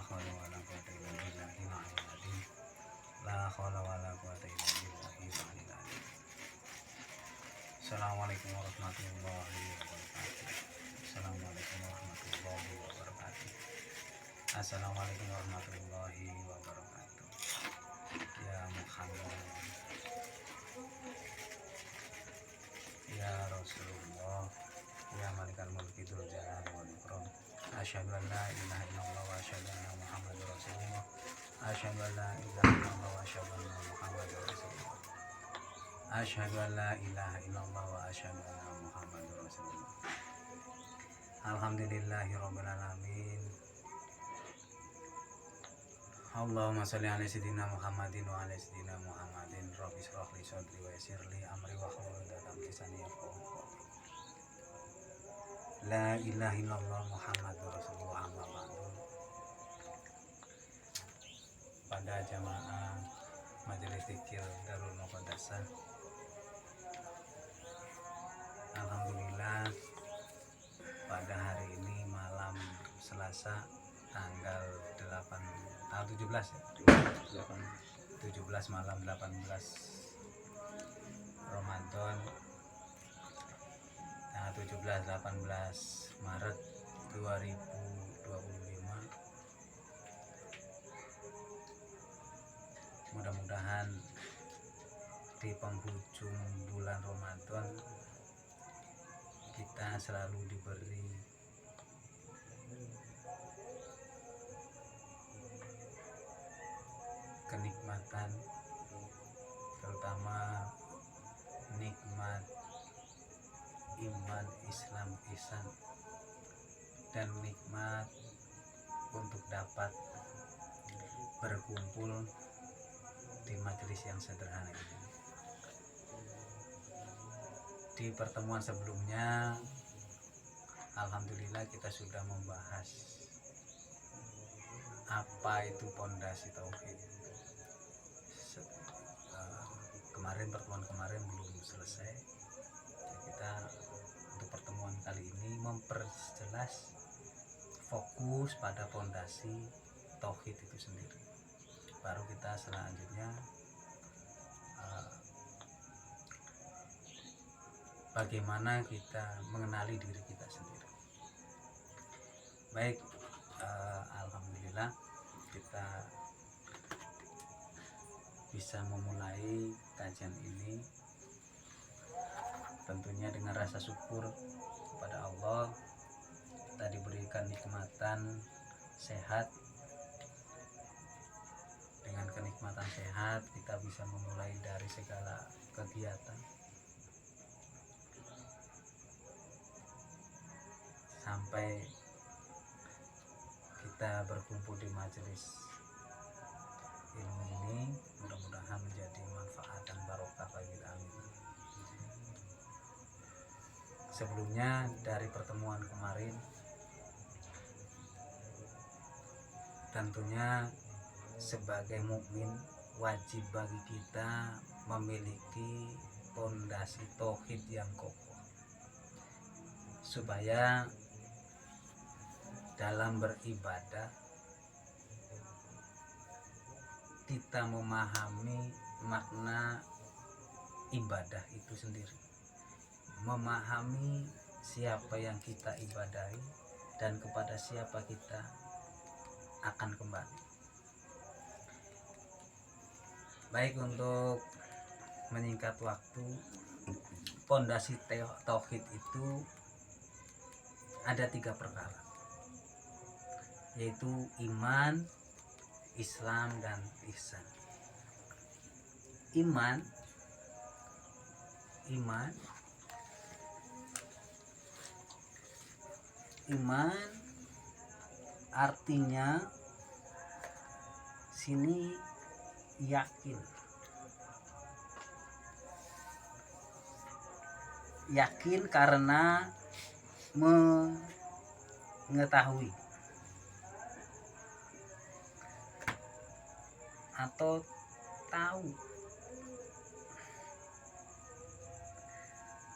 haula wala quwwata illa billahil aliyyil azim. La haula wala quwwata illa billahil aliyyil azim. Assalamualaikum warahmatullahi wabarakatuh. Assalamualaikum warahmatullahi wabarakatuh. Assalamualaikum warahmatullahi wabarakatuh. Ya Muhammad, ya Rasulullah, ya Malikal Mulki Dzul Jalali wal Ikram. Asyhadu an la ilaha illallah wa asyhadu anna Muhammadar Rasulullah. Asyhadu an la ilaha illallah wa asyhadu anna Muhammadar Rasulullah. Asyhadu an la ilaha illallah wa asyhadu anna Muhammadar Rasulullah. Alhamdulillahirabbil alamin. Allahumma shalli ala sayyidina Muhammadin wa ala sayyidina Muhammadin. Rabbi shrah li sadri wa yassir li amri wa hlul 'uqdatam min lisani yafqahu qawli. La ilaha illallah Muhammadur Rasulullah. Amma ba'du. Pada jamaah Majelis Zikir Darul Muqaddasah, alhamdulillah pada hari ini malam Selasa tanggal 17 ya. 17 malam 18 Ramadan tanggal 17-18 Maret 2025. Mudah-mudahan di penghujung bulan Ramadan kita selalu diberi kenikmatan, terutama nikmat iman, Islam, ihsan, dan nikmat untuk dapat berkumpul di majelis yang sederhana ini. Di pertemuan sebelumnya, alhamdulillah kita sudah membahas apa itu pondasi tauhid. Pertemuan kemarin belum selesai. Kita untuk pertemuan kali ini memperjelas fokus pada pondasi tauhid itu sendiri. Baru kita selanjutnya bagaimana kita mengenali diri kita sendiri. Baik, alhamdulillah kita bisa memulai kajian ini tentunya dengan rasa syukur kepada Allah. Kita diberikan nikmatan sehat. Dengan kenikmatan sehat kita bisa memulai dari segala kegiatan sampai kita berkumpul di majelis ilmu ini. Mudah-mudahan menjadi manfaat dan barokah bagi kami. Sebelumnya, dari pertemuan kemarin, tentunya sebagai mukmin wajib bagi kita memiliki pondasi tauhid yang kokoh, supaya dalam beribadah kita memahami makna ibadah itu sendiri, memahami siapa yang kita ibadahi dan kepada siapa kita akan kembali. Baik, untuk menyingkat waktu, pondasi tauhid itu ada 3 perkara, yaitu iman, Islam, dan ihsan. Iman artinya sini yakin karena mengetahui atau tahu.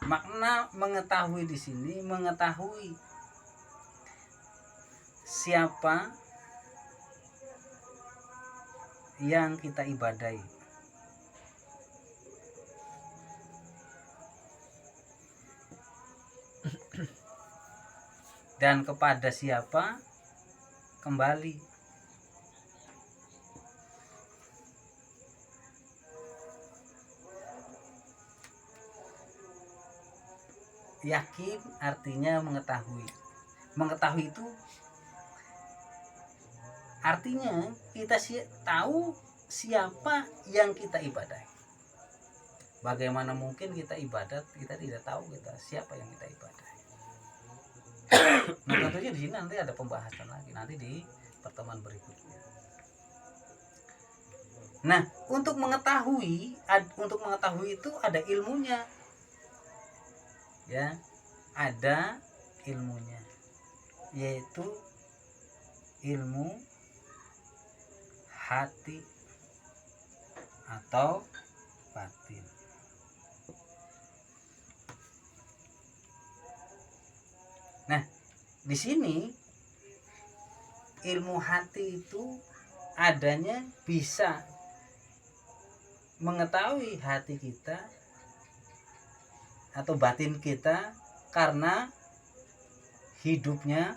Makna mengetahui di sini mengetahui siapa yang kita ibadahi. Dan kepada siapa kembali. Yakin artinya mengetahui. Mengetahui itu artinya kita tahu siapa yang kita ibadahi. Bagaimana mungkin kita ibadat kita tidak tahu kita siapa yang kita ibadahi. Nah, tentunya di sini nanti ada pembahasan lagi nanti di pertemuan berikutnya. Nah, untuk mengetahui itu ada ilmunya. Ya, ada ilmunya, yaitu ilmu hati atau batin. Nah, di sini ilmu hati itu adanya bisa mengetahui hati kita atau batin kita karena hidupnya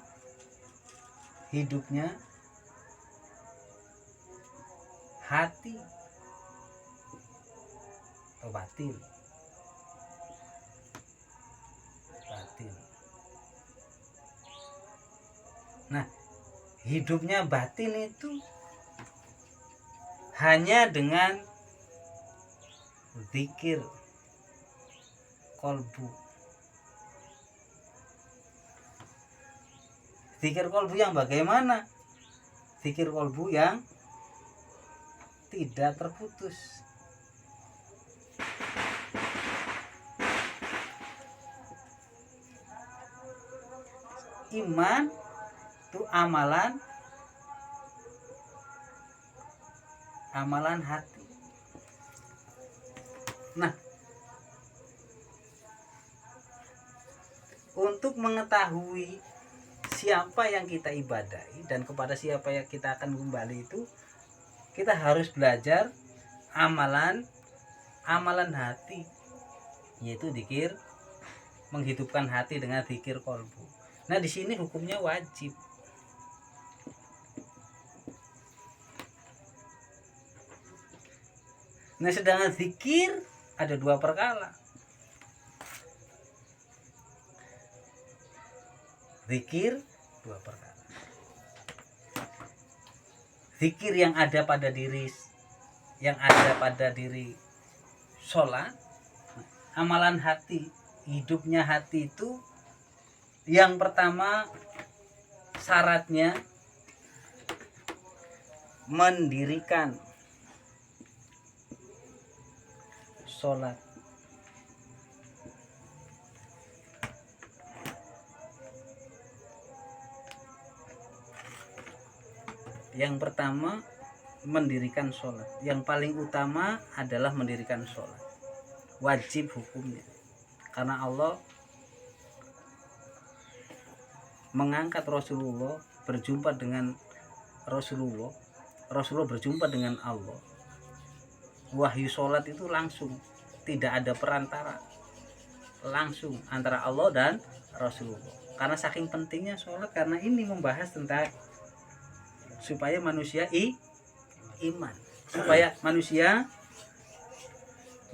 hati atau batin. Nah, hidupnya batin itu hanya dengan zikir kolbu. Zikir kolbu yang bagaimana? Zikir kolbu yang tidak terputus. Iman itu amalan hati. Nah, untuk mengetahui siapa yang kita ibadahi dan kepada siapa yang kita akan kembali itu kita harus belajar amalan hati, yaitu zikir, menghidupkan hati dengan zikir kolbu. Nah, di sini hukumnya wajib. Nah, sedangkan zikir ada dua perkara. Zikir dua perkara. Zikir yang ada pada diri sholat, amalan hati, hidupnya hati itu yang pertama syaratnya mendirikan sholat. Yang pertama mendirikan sholat. Yang paling utama adalah mendirikan sholat. Wajib hukumnya. Karena Allah mengangkat Rasulullah, berjumpa dengan Rasulullah berjumpa dengan Allah. Wahyu sholat itu langsung, tidak ada perantara, langsung antara Allah dan Rasulullah. Karena saking pentingnya sholat, karena ini membahas tentang supaya manusia iman, supaya manusia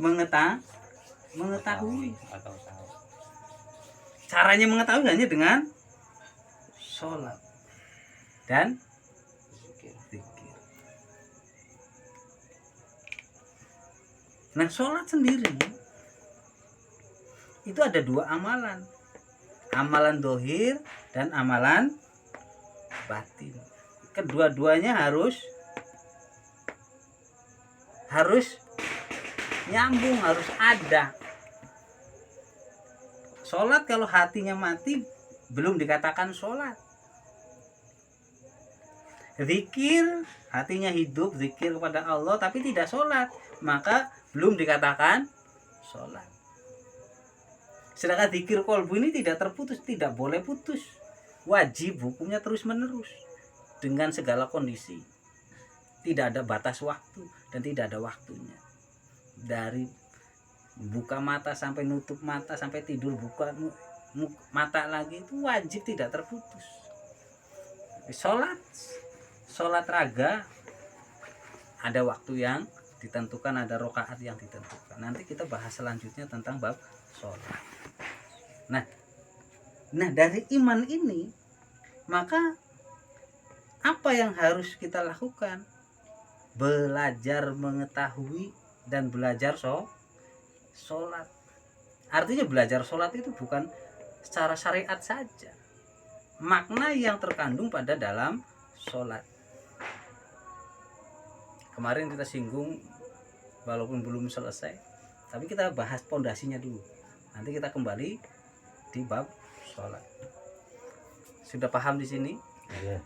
mengetahui. Caranya mengetahui hanya dengan sholat dan zikir. Nah, sholat sendiri itu ada dua amalan, amalan dohir dan amalan batin. Kedua-duanya harus nyambung, harus ada. Sholat kalau hatinya mati belum dikatakan sholat. Zikir hatinya hidup, zikir kepada Allah tapi tidak sholat, maka belum dikatakan sholat. Sedangkan zikir kolbu ini tidak terputus, tidak boleh putus, wajib hukumnya terus menerus dengan segala kondisi. tidak ada batas waktu dan tidak ada waktunya. Dari buka mata sampai nutup mata, sampai tidur buka mata lagi, itu wajib tidak terputus. Sholat raga ada waktu yang ditentukan, ada rokaat yang ditentukan. Nanti kita bahas selanjutnya tentang bab sholat. Nah dari iman ini, maka apa yang harus kita lakukan? Belajar mengetahui dan belajar sholat. Artinya belajar sholat itu bukan secara syariat saja, makna yang terkandung pada dalam sholat. Kemarin kita singgung, walaupun belum selesai, tapi kita bahas pondasinya dulu. Nanti kita kembali di bab sholat. Sudah paham di sini? Iya.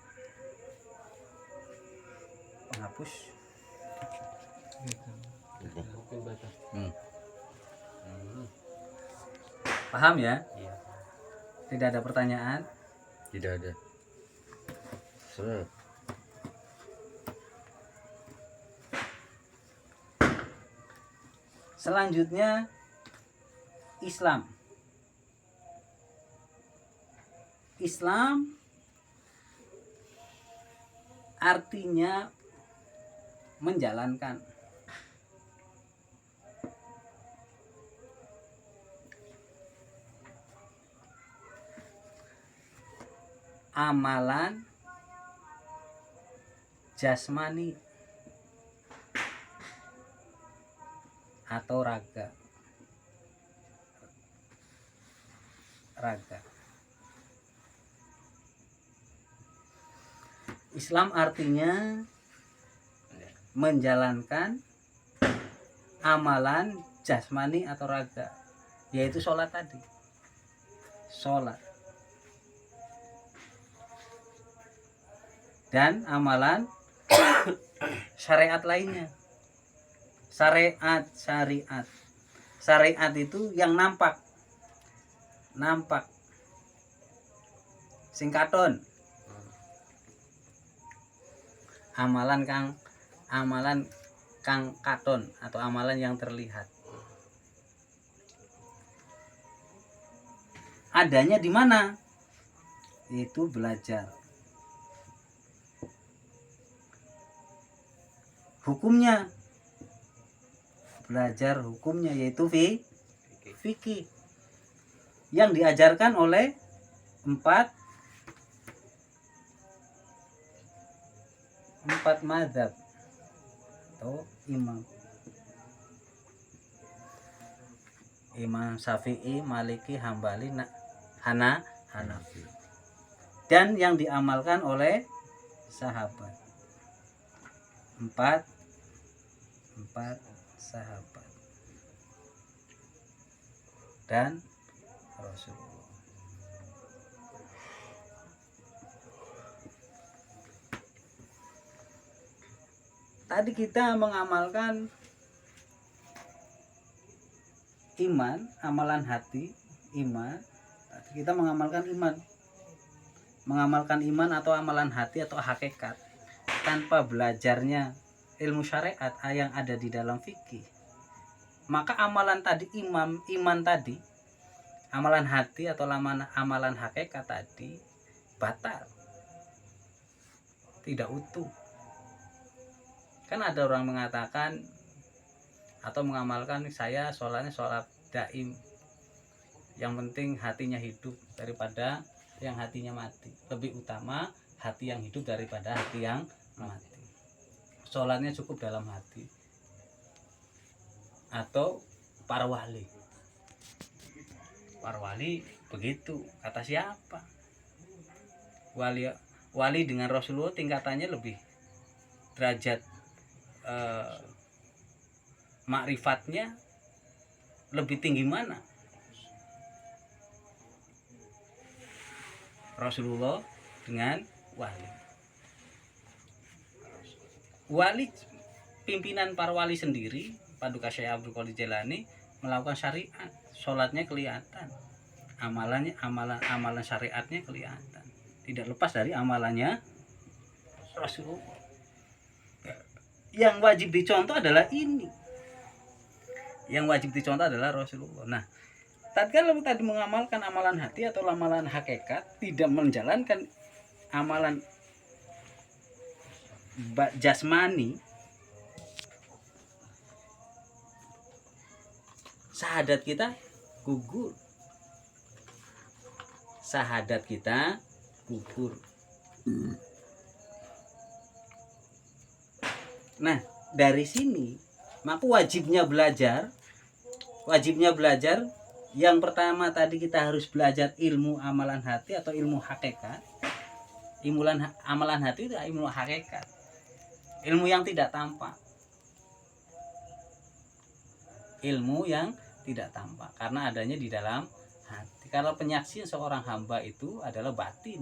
Penghapus. Paham ya? Iya. Tidak ada pertanyaan? Tidak ada. Selanjutnya Islam. Islam artinya menjalankan. Amalan jasmani atau raga. Islam artinya menjalankan amalan jasmani atau raga, yaitu sholat tadi. Sholat dan amalan syariat lainnya. Syariat itu yang nampak singkaton. Amalan kang katon atau amalan yang terlihat. Adanya di mana? Itu belajar. Hukumnya, belajar hukumnya, yaitu fikih yang diajarkan oleh empat mazhab atau imam Syafi'i, Maliki, Hambali, Hanafi, dan yang diamalkan oleh sahabat. Empat sahabat dan Rasulullah. Tadi kita mengamalkan iman, amalan hati, iman. Tadi kita mengamalkan iman atau amalan hati atau hakikat tanpa belajarnya ilmu syariat yang ada di dalam fikih. Maka amalan tadi, iman tadi, amalan hati atau amalan hakikat tadi batal, tidak utuh. Kan ada orang mengatakan atau mengamalkan, saya sholatnya sholat daim, yang penting hatinya hidup daripada yang hatinya mati. Lebih utama hati yang hidup daripada hati yang mati. Sholatnya cukup dalam hati. Atau para wali begitu, kata siapa? Wali dengan Rasulullah tingkatannya lebih, derajat makrifatnya lebih tinggi mana? Rasulullah dengan wali. Pimpinan para wali sendiri, Paduka Syekh Abdul Qadir Jailani, melakukan syariat, sholatnya kelihatan, amalan syariatnya kelihatan, tidak lepas dari amalannya Rasulullah. Yang wajib dicontoh adalah ini. Yang wajib dicontoh adalah Rasulullah. Nah, tatkala tadi mengamalkan amalan hati atau amalan hakikat, tidak menjalankan amalan jasmani, syahadat kita gugur. Syahadat kita gugur. Nah, dari sini maka wajibnya belajar yang pertama tadi kita harus belajar ilmu amalan hati atau ilmu hakikat. Amalan hati itu ilmu hakikat, ilmu yang tidak tampak, ilmu yang tidak tampak karena adanya di dalam hati. Kalau penyaksian seorang hamba itu adalah batin,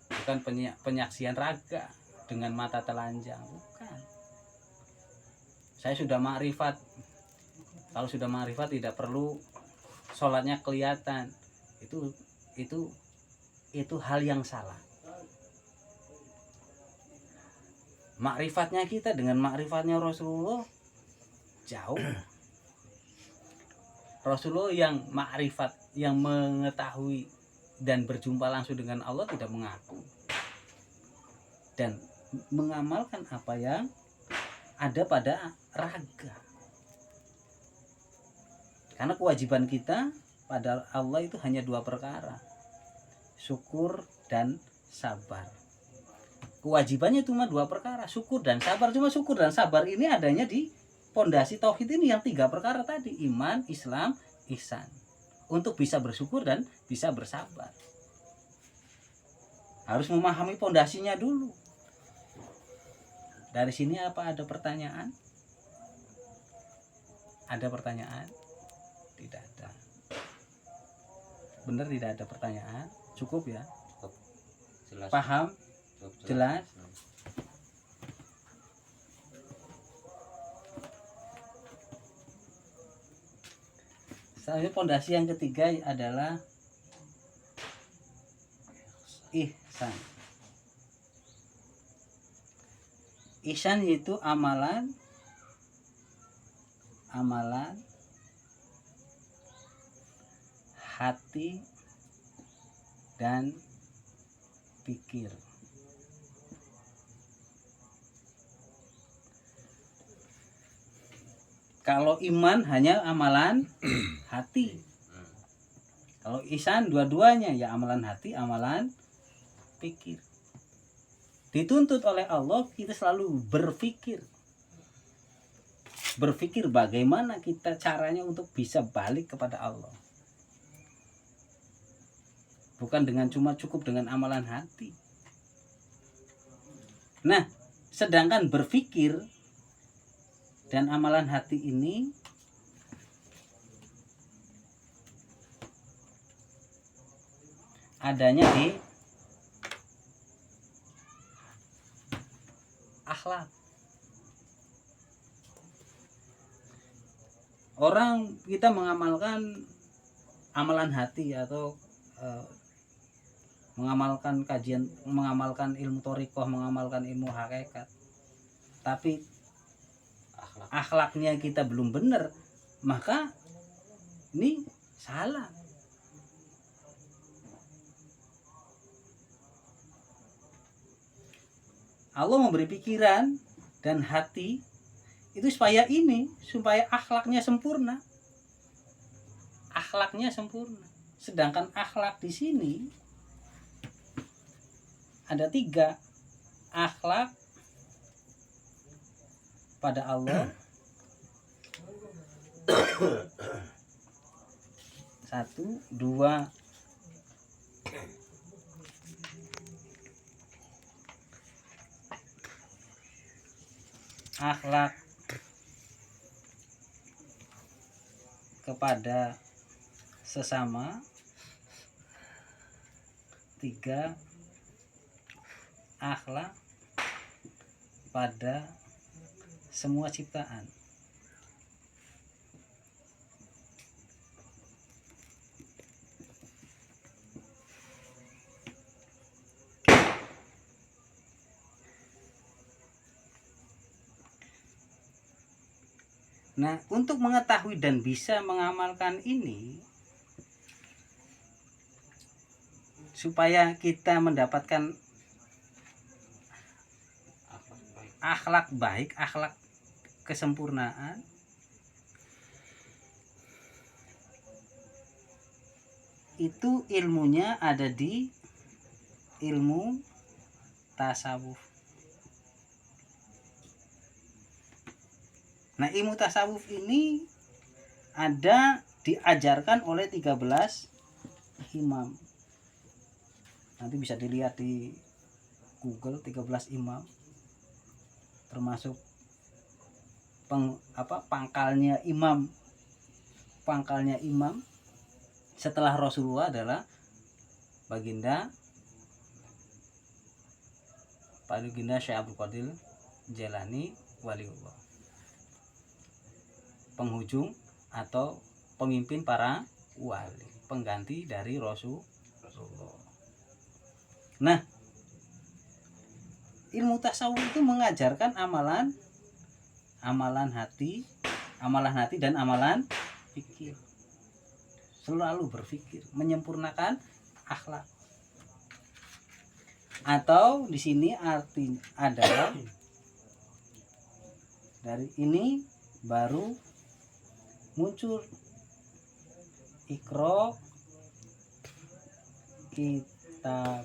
bukan penyaksian raga dengan mata telanjang, bukan. Saya sudah ma'rifat. Kalau sudah ma'rifat tidak perlu sholatnya kelihatan. Itu hal yang salah. Ma'rifatnya kita dengan ma'rifatnya Rasulullah jauh. Rasulullah yang ma'rifat, yang mengetahui dan berjumpa langsung dengan Allah tidak mengaku dan mengamalkan apa yang ada pada raga. Karena kewajiban kita pada Allah itu hanya 2 perkara, syukur dan sabar. Kewajibannya cuma 2 perkara, syukur dan sabar. Cuma syukur dan sabar ini adanya di pondasi tauhid ini yang 3 perkara tadi, iman, Islam, ihsan. Untuk bisa bersyukur dan bisa bersabar, harus memahami pondasinya dulu. Dari sini apa ada pertanyaan? Ada pertanyaan? Tidak ada. Benar tidak ada pertanyaan? Cukup ya? Jelas. Paham? Jelas? Selanjutnya pondasi yang ketiga adalah ihsan. Ihsan itu amalan hati dan pikir. Kalau iman hanya amalan hati. Kalau ihsan dua-duanya, ya amalan hati, amalan pikir. Dituntut oleh Allah kita selalu berpikir. Berpikir bagaimana kita caranya untuk bisa balik kepada Allah. Bukan dengan cuma cukup dengan amalan hati. Nah, sedangkan berpikir dan amalan hati ini adanya di akhlak. Orang kita mengamalkan amalan hati atau mengamalkan kajian, mengamalkan ilmu thariqah, mengamalkan ilmu hakikat, tapi akhlaknya kita belum benar, maka ini salah. Allah memberi pikiran dan hati itu supaya akhlaknya sempurna. Akhlaknya sempurna. Sedangkan akhlak di sini ada 3. Akhlak pada Allah, 1, 2 akhlak kepada sesama, 3 akhlak pada semua ciptaan. Nah, untuk mengetahui dan bisa mengamalkan ini, supaya kita mendapatkan akhlak baik, akhlak kesempurnaan, itu ilmunya ada di ilmu tasawuf. Nah, ilmu tasawuf ini ada diajarkan oleh 13 imam. Nanti bisa dilihat di Google 13 imam, termasuk pangkalnya imam setelah Rasulullah adalah baginda Syekh Abdul Qadir Jailani waliullah, penghujung atau pemimpin para wali, pengganti dari Rasulullah. Nah, ilmu tasawuf itu mengajarkan amalan hati dan amalan pikir. Selalu berpikir, menyempurnakan akhlak. Atau di sini artinya adalah dari ini baru muncul Iqra kitabak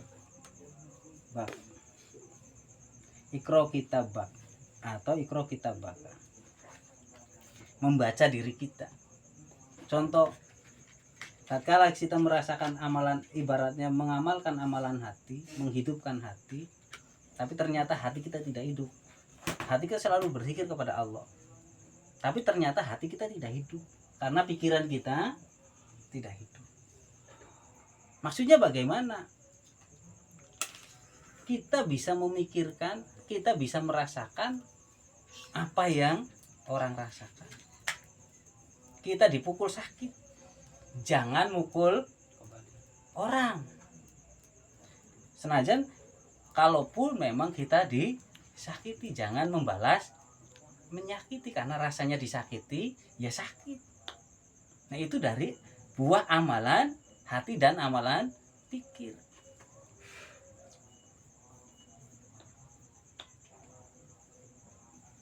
atau Iqra kitabaka, membaca diri kita. Contoh, tatkala kita merasakan amalan, ibaratnya mengamalkan amalan hati, menghidupkan hati, tapi ternyata hati kita tidak hidup. Hati kita selalu berzikir kepada Allah, tapi ternyata hati kita tidak hidup karena pikiran kita tidak hidup. Maksudnya bagaimana? Kita bisa memikirkan, kita bisa merasakan apa yang orang rasakan. Kita dipukul sakit, jangan mukul orang. Senajan kalaupun memang kita disakiti, jangan membalas menyakiti, karena rasanya disakiti ya sakit. Nah, itu dari buah amalan hati dan amalan pikir.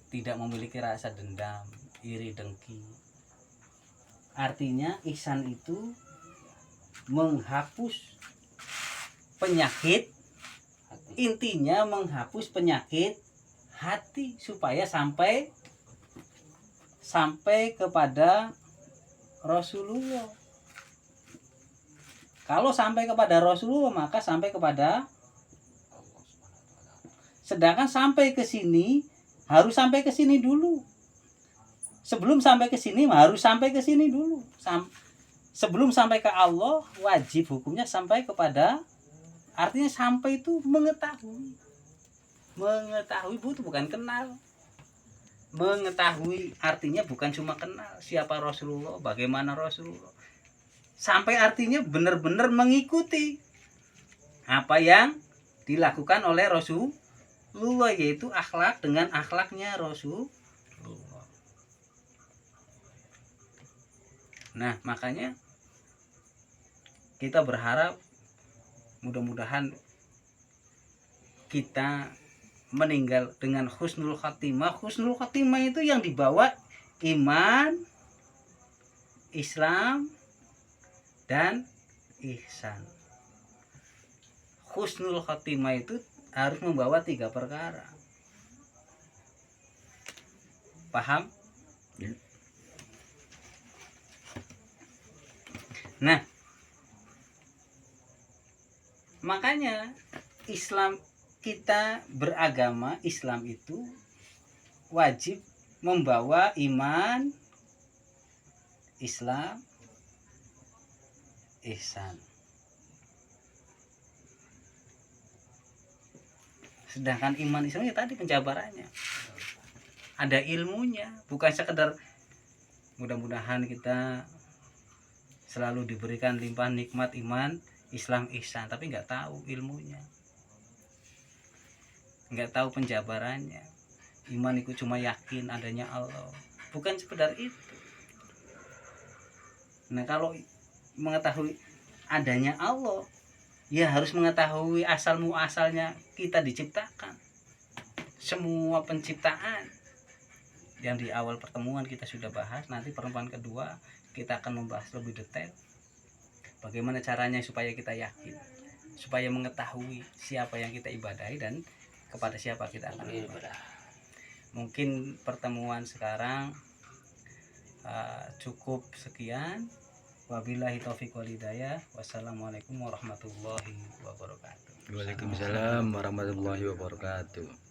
Tidak memiliki rasa dendam, iri, dengki. Artinya ihsan itu menghapus penyakit, intinya menghapus penyakit hati supaya sampai kepada Rasulullah. Kalau sampai kepada Rasulullah maka sampai kepada, sedangkan sampai ke sini harus sampai ke sini dulu. Sebelum sampai ke sini harus sampai ke sini dulu. Sebelum sampai ke Allah, wajib hukumnya sampai kepada, artinya sampai itu mengetahui. Mengetahui itu bukan kenal. Mengetahui artinya bukan cuma kenal siapa Rasulullah, bagaimana Rasulullah. Sampai artinya benar-benar mengikuti apa yang dilakukan oleh Rasulullah, yaitu akhlak dengan akhlaknya Rasulullah. Nah, makanya kita berharap mudah-mudahan kita meninggal dengan husnul khatimah. Husnul khatimah itu yang dibawa iman, Islam, dan ihsan. Husnul khatimah itu harus membawa 3 perkara. Paham? Ya. Nah, makanya Islam, kita beragama Islam itu wajib membawa iman, Islam, ihsan. Sedangkan iman Islam ya tadi penjabarannya, ada ilmunya, bukan sekedar mudah-mudahan kita selalu diberikan limpahan nikmat iman, Islam, ihsan, tapi nggak tahu ilmunya, nggak tahu penjabarannya. Iman itu cuma yakin adanya Allah, bukan sekedar itu. Nah, kalau mengetahui adanya Allah, ya harus mengetahui asal muasalnya kita diciptakan. Semua penciptaan yang di awal pertemuan kita sudah bahas, nanti pertemuan kedua kita akan membahas lebih detail bagaimana caranya supaya kita yakin, supaya mengetahui siapa yang kita ibadahi dan kepada siapa kita akan ibadah. Mungkin pertemuan sekarang cukup sekian. Wabillahi taufiq wal hidayah. Wassalamualaikum warahmatullahi wabarakatuh. Waalaikumsalam warahmatullahi wabarakatuh.